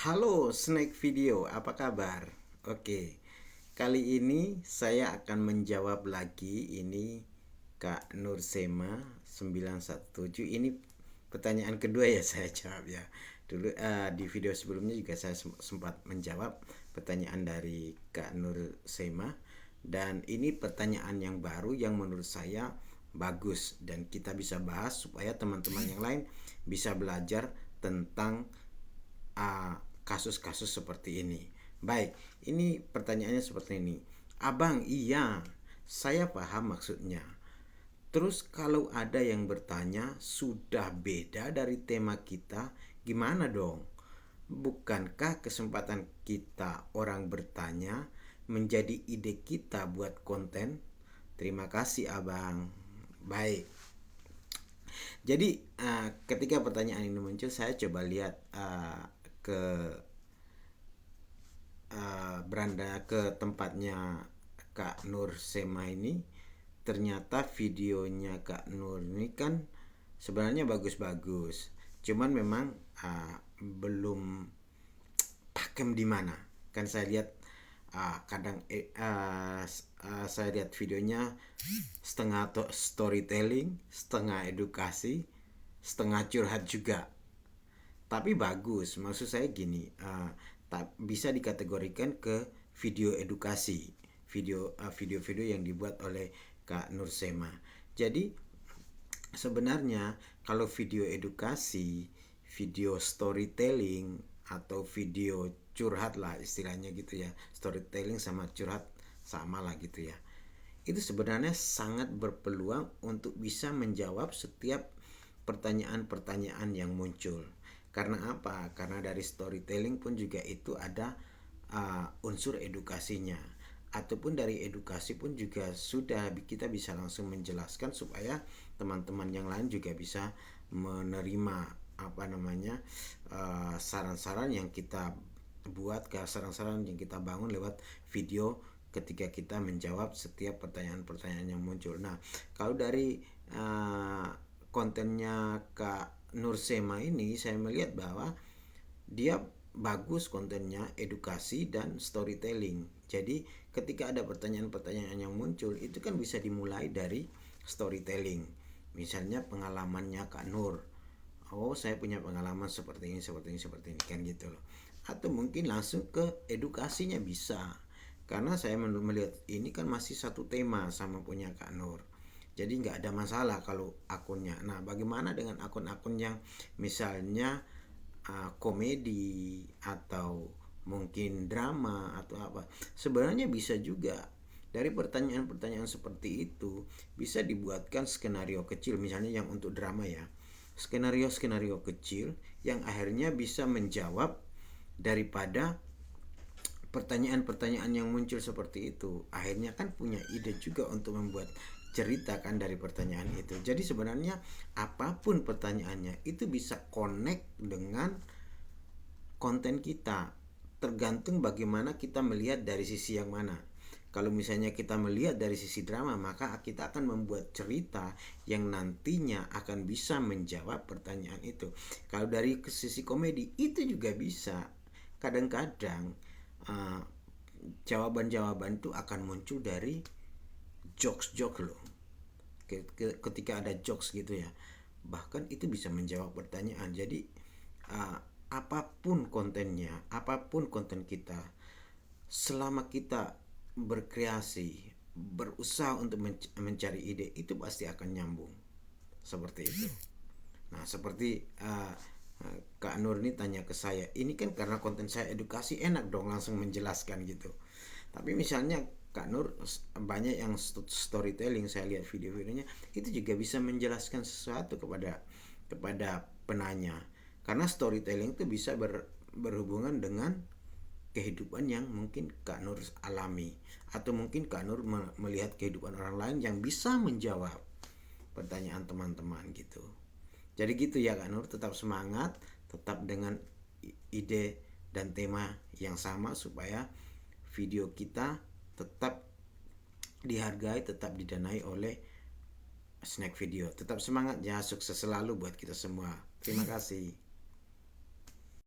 Halo Snack Video, apa kabar? Oke, kali ini saya akan menjawab lagi ini Kak Nursema 917. Ini pertanyaan kedua ya saya jawab ya. Dulu di video sebelumnya juga saya sempat menjawab pertanyaan dari Kak Nursema, dan ini pertanyaan yang baru yang menurut saya bagus dan kita bisa bahas supaya teman-teman yang lain bisa belajar tentang kasus-kasus seperti ini. Baik, ini pertanyaannya seperti ini. Abang, iya, saya paham maksudnya. Terus kalau ada yang bertanya sudah beda dari tema kita, gimana dong? Bukankah kesempatan kita orang bertanya menjadi ide kita buat konten? Terima kasih abang. Baik, jadi ketika pertanyaan ini muncul, saya coba lihat ke beranda ke tempatnya Kak Nur Sema ini. Ternyata videonya Kak Nur ini kan sebenarnya bagus-bagus, cuman memang belum pakem di mana. Kan saya lihat kadang saya lihat videonya setengah storytelling, setengah edukasi, setengah curhat juga. Tapi bagus, maksud saya gini, bisa dikategorikan ke video edukasi, video-video yang dibuat oleh Kak Nursema. Jadi sebenarnya kalau video edukasi, video storytelling, atau video curhat lah istilahnya gitu ya, storytelling sama curhat sama lah gitu ya, itu sebenarnya sangat berpeluang untuk bisa menjawab setiap pertanyaan-pertanyaan yang muncul. Karena apa? Karena dari storytelling pun juga itu ada unsur edukasinya, ataupun dari edukasi pun juga sudah kita bisa langsung menjelaskan supaya teman-teman yang lain juga bisa menerima apa namanya saran-saran yang kita buat, ke saran-saran yang kita bangun lewat video ketika kita menjawab setiap pertanyaan-pertanyaan yang muncul. Nah, kalau dari kontennya Kak Nursema ini saya melihat bahwa dia bagus kontennya, edukasi dan storytelling. Jadi ketika ada pertanyaan-pertanyaan yang muncul itu kan bisa dimulai dari storytelling. Misalnya pengalamannya Kak Nur. Oh, saya punya pengalaman seperti ini, seperti ini, seperti ini kan gitu loh. Atau mungkin langsung ke edukasinya bisa. Karena saya melihat ini kan masih satu tema sama punya Kak Nur. Jadi nggak ada masalah kalau akunnya. Nah, bagaimana dengan akun-akun yang misalnya komedi atau mungkin drama atau apa? Sebenarnya bisa juga. Dari pertanyaan-pertanyaan seperti itu bisa dibuatkan skenario kecil, misalnya yang untuk drama ya. Skenario-skenario kecil yang akhirnya bisa menjawab daripada pertanyaan-pertanyaan yang muncul seperti itu. Akhirnya kan punya ide juga untuk membuat cerita kan dari pertanyaan itu. Jadi sebenarnya apapun pertanyaannya itu bisa connect dengan konten kita, tergantung bagaimana kita melihat dari sisi yang mana. Kalau misalnya kita melihat dari sisi drama, maka kita akan membuat cerita yang nantinya akan bisa menjawab pertanyaan itu. Kalau dari sisi komedi itu juga bisa. Kadang-kadang uh, jawaban-jawaban itu akan muncul dari jokes-jokes loh. Ketika ada jokes gitu ya, bahkan itu bisa menjawab pertanyaan. Jadi uh, apapun kontennya, apapun konten kita, selama kita berkreasi, berusaha untuk mencari ide, itu pasti akan nyambung seperti itu. Nah, seperti Kak Nur ini tanya ke saya, ini kan karena konten saya edukasi, enak dong langsung menjelaskan gitu. Tapi misalnya Kak Nur banyak yang storytelling, saya lihat video-videonya itu juga bisa menjelaskan sesuatu kepada penanya. Karena storytelling itu bisa berhubungan dengan kehidupan yang mungkin Kak Nur alami, atau mungkin Kak Nur melihat kehidupan orang lain yang bisa menjawab pertanyaan teman-teman gitu. Jadi gitu ya Kak Nur, tetap semangat, tetap dengan ide dan tema yang sama supaya video kita tetap dihargai, tetap didanai oleh Snack Video. Tetap semangat ya, sukses selalu buat kita semua. Terima kasih.